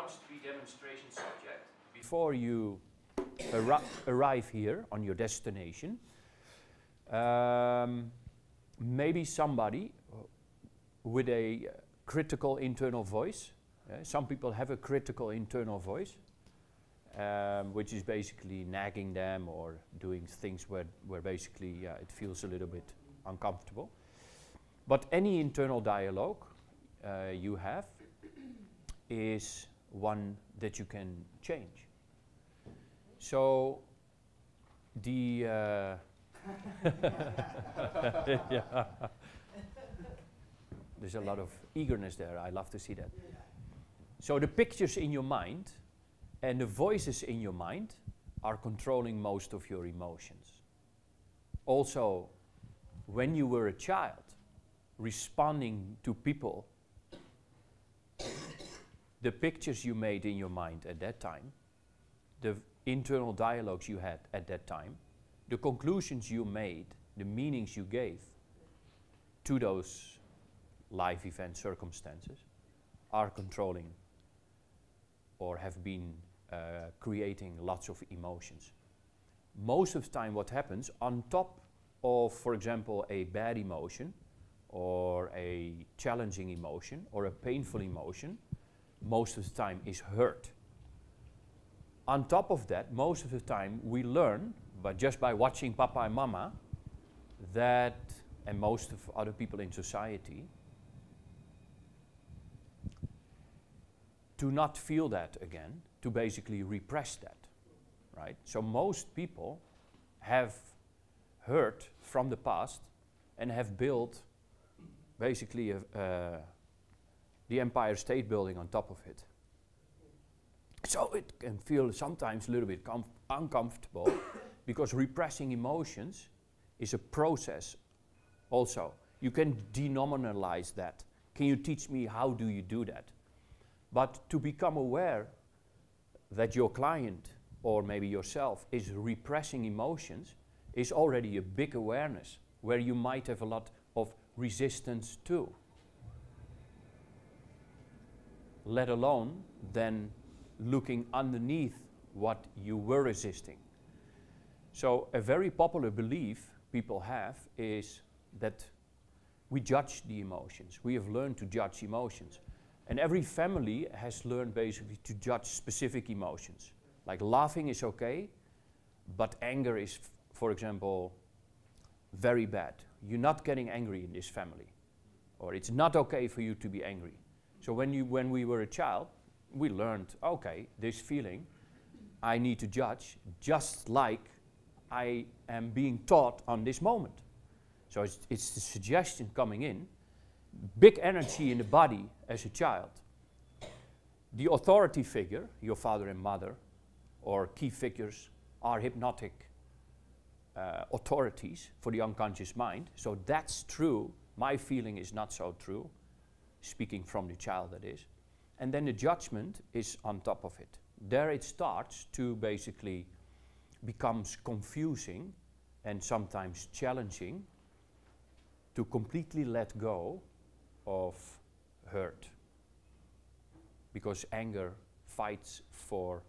mastery demonstration subject. Before you arrive here on your destination, maybe somebody with a critical internal voice. Some people have a critical internal voice, which is basically nagging them or doing things where basically it feels a little bit uncomfortable. But any internal dialogue you have is one that you can change. So the yeah. There's a lot of eagerness there. I love to see that. So the pictures in your mind and the voices in your mind are controlling most of your emotions. Also, when you were a child, responding to people, the pictures you made in your mind at that time, the internal dialogues you had at that time, the conclusions you made, the meanings you gave to those life event circumstances are controlling or have been creating lots of emotions. Most of the time what happens on top of, for example, a bad emotion or a challenging emotion or a painful emotion, most of the time is hurt. On top of that, most of the time we learn, but just by watching Papa and Mama, that, and most of other people in society, to not feel that again, to basically repress that, right? So most people have hurt from the past and have built basically the Empire State Building on top of it. So it can feel sometimes a little bit uncomfortable because repressing emotions is a process also. You can denominalize that. Can you teach me how do you do that? But to become aware that your client or maybe yourself is repressing emotions is already a big awareness where you might have a lot of resistance to. Let alone then looking underneath what you were resisting. So a very popular belief people have is that we judge the emotions. We have learned to judge emotions. And every family has learned basically to judge specific emotions. Like laughing is okay, but anger is, for example, very bad. You're not getting angry in this family. Or it's not okay for you to be angry. So when we were a child, we learned, okay, this feeling I need to judge just like I am being taught on this moment. So it's the suggestion coming in, big energy in the body as a child. The authority figure, your father and mother, or key figures are hypnotic authorities for the unconscious mind. So that's true. My feeling is not so true, speaking from the child that is. And then the judgment is on top of it. There it starts to basically becomes confusing and sometimes challenging to completely let go of hurt. Because anger fights for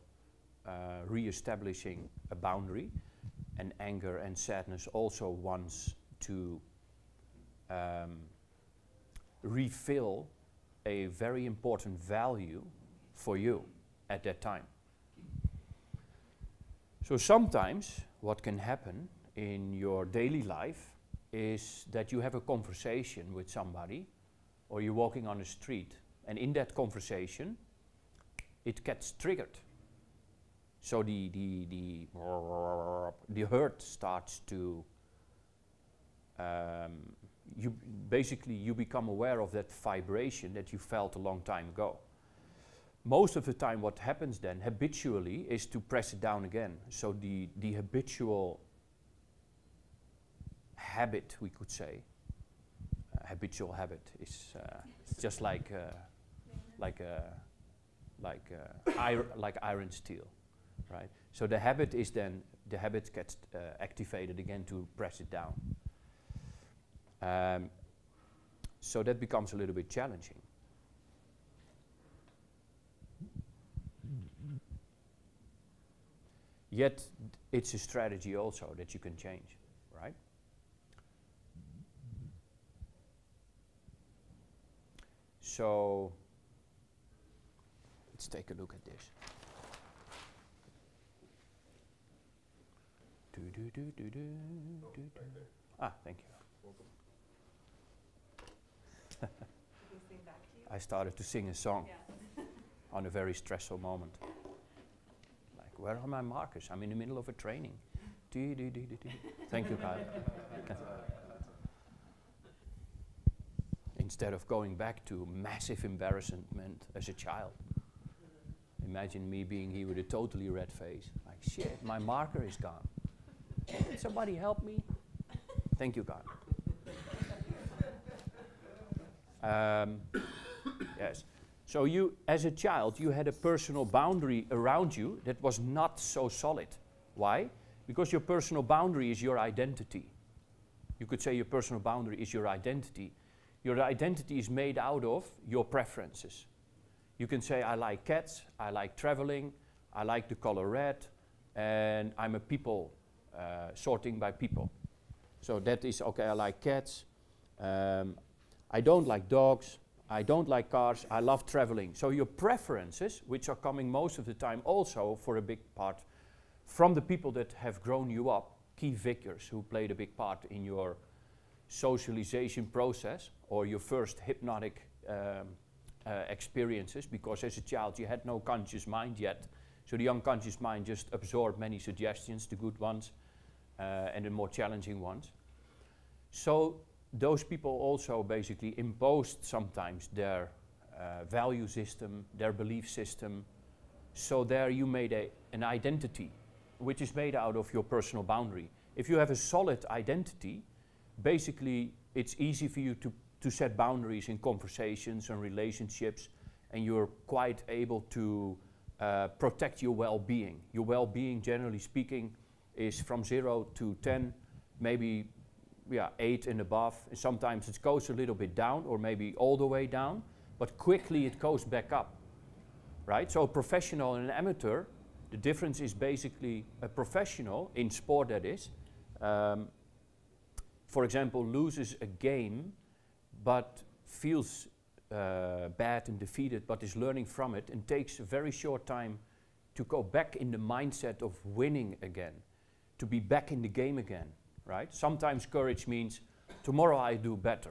re-establishing a boundary, and anger and sadness also wants to refill a very important value for you at that time. So sometimes what can happen in your daily life is that you have a conversation with somebody or you're walking on the street, and in that conversation it gets triggered. So the hurt starts to you become aware of that vibration that you felt a long time ago. Most of the time what happens then habitually is to press it down again. So the habitual habit, we could say, habitual habit is just like iron steel, right? So the habit is then, the habit gets activated again to press it down. So that becomes a little bit challenging. Yet it's a strategy also that you can change, right? So let's take a look at this. Ah, thank you. I started to sing a song on a very stressful moment. Like, where are my markers? I'm in the middle of a training. Thank you, Kyle. Instead of going back to massive embarrassment as a child. Imagine me being here with a totally red face. Like, shit, my marker is gone. Can somebody help me? Thank you, God. Yes. So you, as a child, you had a personal boundary around you that was not so solid. Why? Because your personal boundary is your identity. You could say your personal boundary is your identity. Your identity is made out of your preferences. You can say, I like cats, I like traveling, I like the color red, and I'm a people, sorting by people. So that is, okay, I like cats, I don't like dogs, I don't like cars, I love traveling. So your preferences, which are coming most of the time also for a big part from the people that have grown you up, key figures who played a big part in your socialization process or your first hypnotic experiences, because as a child you had no conscious mind yet. So the unconscious mind just absorbed many suggestions, the good ones and the more challenging ones. So those people also basically imposed sometimes their value system, their belief system. So there you made an identity, which is made out of your personal boundary. If you have a solid identity, basically it's easy for you to set boundaries in conversations and relationships, and you're quite able to protect your well-being. Your well-being, generally speaking, is from 0 to 10, maybe 8 and above. And sometimes it goes a little bit down, or maybe all the way down, but quickly it goes back up, right? So a professional and an amateur, the difference is basically a professional, in sport that is, for example, loses a game, but feels bad and defeated, but is learning from it, and takes a very short time to go back in the mindset of winning again, to be back in the game again, right? Sometimes courage means, tomorrow I do better.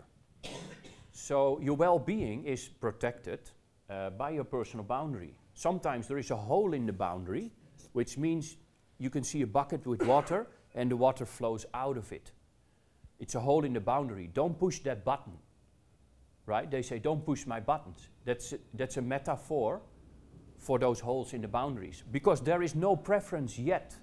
So your well-being is protected by your personal boundary. Sometimes there is a hole in the boundary, which means you can see a bucket with water and the water flows out of it. It's a hole in the boundary. Don't push that button, right? They say, don't push my buttons. That's a metaphor for those holes in the boundaries, because there is no preference yet.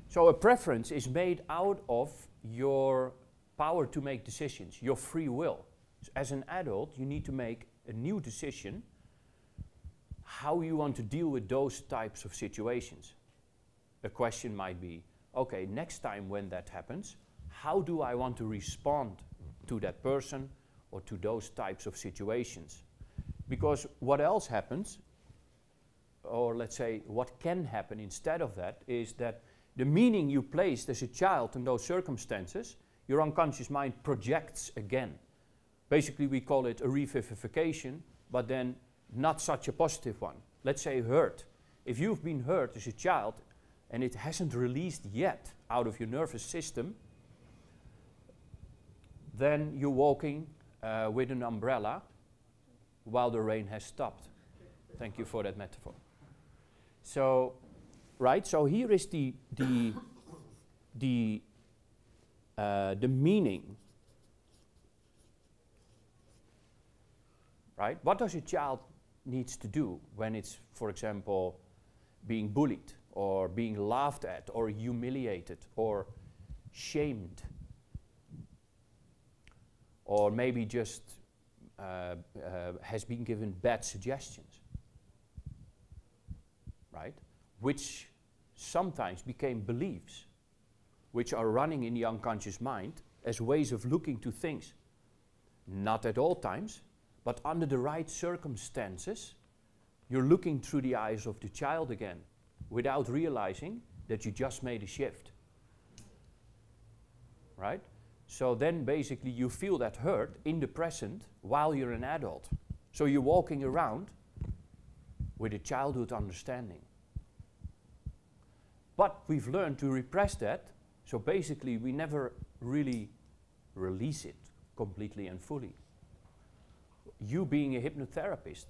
So a preference is made out of your power to make decisions, your free will. So as an adult, you need to make a new decision how you want to deal with those types of situations. A question might be, okay, next time when that happens, how do I want to respond to that person or to those types of situations? Because what else happens, or let's say what can happen instead of that, is that the meaning you placed as a child in those circumstances, your unconscious mind projects again. Basically we call it a revivification, but then not such a positive one. Let's say hurt. If you've been hurt as a child and it hasn't released yet out of your nervous system, then you're walking with an umbrella while the rain has stopped. Thank you for that metaphor. So, right, so here is the meaning. Right? What does a child needs to do when it's, for example, being bullied or being laughed at or humiliated or shamed, or maybe just has been given bad suggestions, right? Which sometimes became beliefs, which are running in the unconscious mind as ways of looking to things. Not at all times, but under the right circumstances, you're looking through the eyes of the child again, without realizing that you just made a shift, right? So then basically you feel that hurt in the present while you're an adult. So you're walking around with a childhood understanding. But we've learned to repress that, so basically we never really release it completely and fully. You being a hypnotherapist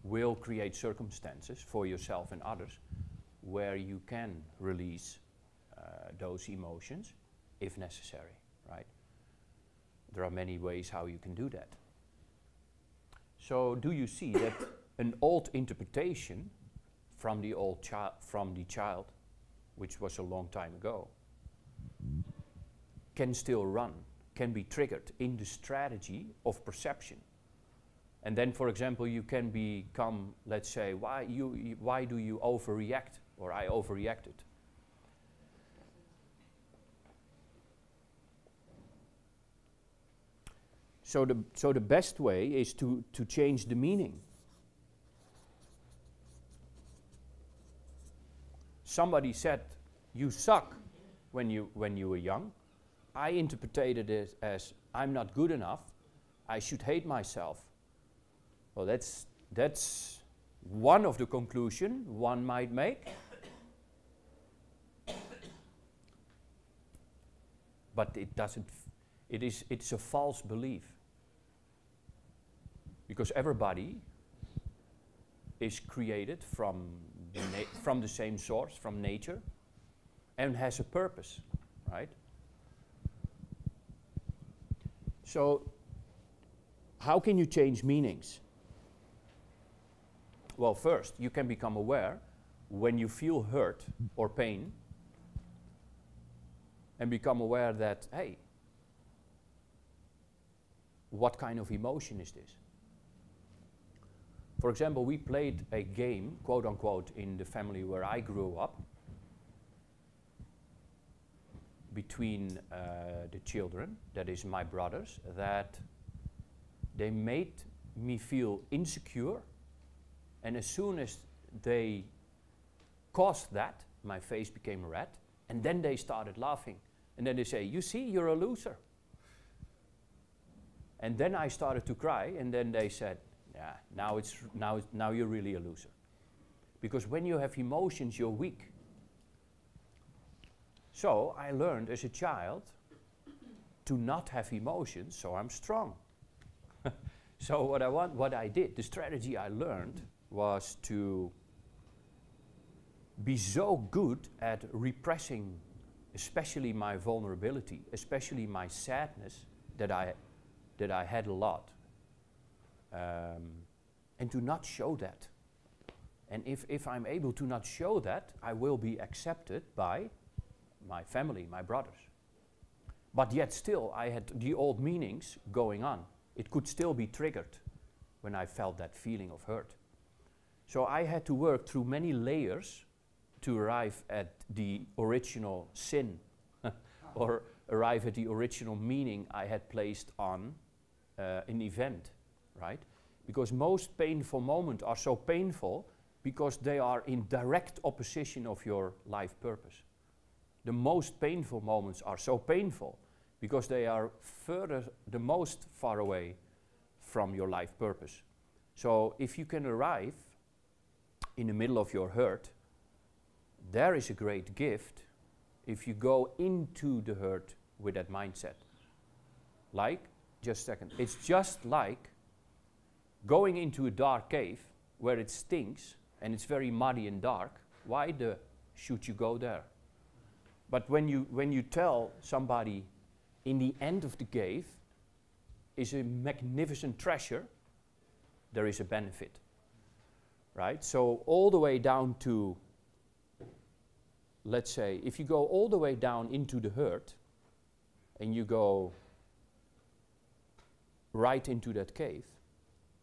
will create circumstances for yourself and others where you can release those emotions if necessary, right? There are many ways how you can do that. So do you see that an old interpretation from the child, which was a long time ago, can still run, can be triggered in the strategy of perception? And then, for example, you can become, let's say, why do you overreact, or I overreacted? So the best way is to change the meaning. Somebody said, "You suck," when you were young. I interpreted it as, "I'm not good enough. I should hate myself." Well, that's one of the conclusions one might make. But it doesn't. It's a false belief. Because everybody is created from the same source, from nature, and has a purpose, right? So, how can you change meanings? Well, first, you can become aware when you feel hurt or pain, and become aware that, hey, what kind of emotion is this? For example, we played a game, quote unquote, in the family where I grew up, between the children, that is my brothers, that they made me feel insecure, and as soon as they caused that, my face became red, and then they started laughing. And then they say, "You see, you're a loser." And then I started to cry, and then they said, "Yeah, now you're really a loser." Because when you have emotions, you're weak. So I learned as a child to not have emotions, so I'm strong. So what I did, the strategy I learned was to be so good at repressing, especially my vulnerability, especially my sadness, that I had a lot. And to not show that. And if I'm able to not show that, I will be accepted by my family, my brothers. But yet still, I had the old meanings going on. It could still be triggered when I felt that feeling of hurt. So I had to work through many layers to arrive at the original sin or arrive at the original meaning I had placed on an event, right? Because most painful moments are so painful because they are in direct opposition of your life purpose. The most painful moments are so painful because they are the most far away from your life purpose. So if you can arrive in the middle of your hurt, there is a great gift if you go into the hurt with that mindset. Like, just a second, it's just like going into a dark cave where it stinks and it's very muddy and dark. Why should you go there? But when you tell somebody in the end of the cave is a magnificent treasure, there is a benefit, right? So all the way down to, let's say, if you go all the way down into the hurt and you go right into that cave,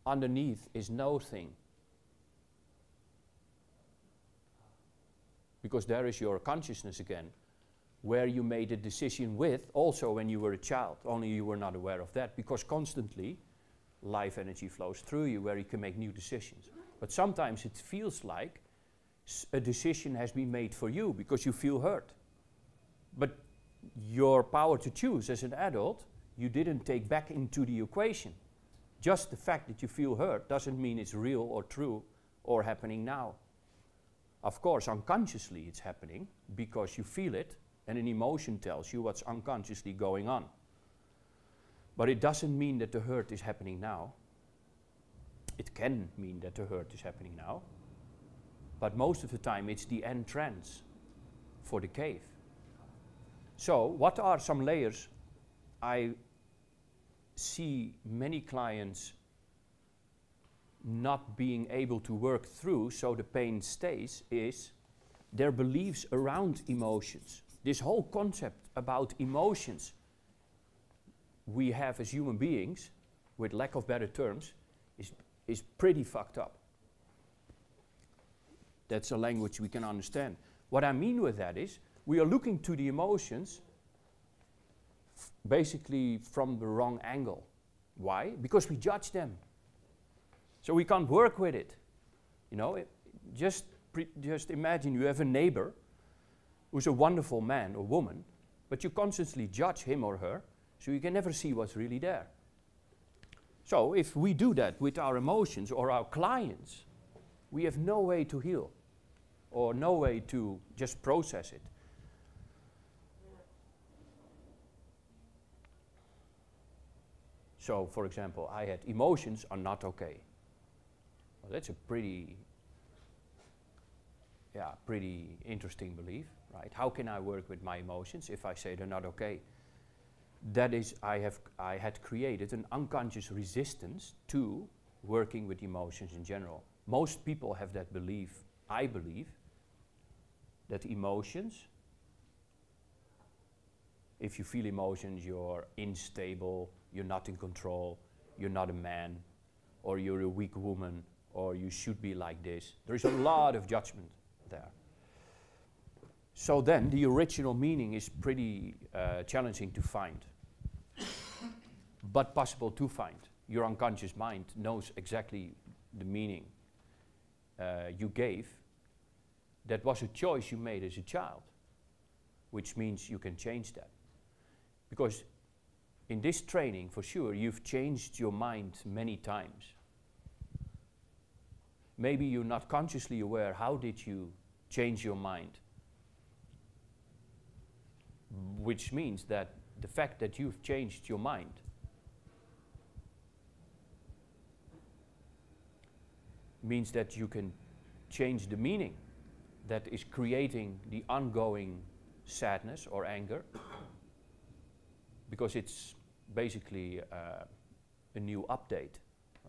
underneath is nothing. Because there is your consciousness again, where you made a decision with, also when you were a child, only you were not aware of that, because constantly life energy flows through you where you can make new decisions. But sometimes it feels like a decision has been made for you because you feel hurt. But your power to choose as an adult, you didn't take back into the equation. Just the fact that you feel hurt doesn't mean it's real or true or happening now. Of course, unconsciously it's happening because you feel it, and an emotion tells you what's unconsciously going on. But it doesn't mean that the hurt is happening now. It can mean that the hurt is happening now, but most of the time it's the entrance for the cave. So what are some layers I see many clients not being able to work through so the pain stays is their beliefs around emotions. This whole concept about emotions we have as human beings, with lack of better terms, is pretty fucked up. That's a language we can understand. What I mean with that is, we are looking to the emotions basically from the wrong angle. Why? Because we judge them. So we can't work with it. You know, just imagine you have a neighbor who's a wonderful man or woman, but you constantly judge him or her, so you can never see what's really there. So if we do that with our emotions or our clients, we have no way to heal or no way to just process it. So, for example, I had emotions are not okay. Well, that's a pretty interesting belief, right? How can I work with my emotions if I say they're not okay? That is, I had created an unconscious resistance to working with emotions in general. Most people have that belief, I believe, that emotions, if you feel emotions, you're unstable, you're not in control, you're not a man, or you're a weak woman, or you should be like this. There's a lot of judgment there. So then the original meaning is pretty challenging to find, but possible to find. Your unconscious mind knows exactly the meaning you gave. That was a choice you made as a child, which means you can change that. Because in this training, for sure, you've changed your mind many times. Maybe you're not consciously aware, how did you change your mind? Which means that the fact that you've changed your mind means that you can change the meaning that is creating the ongoing sadness or anger, because it's basically a new update.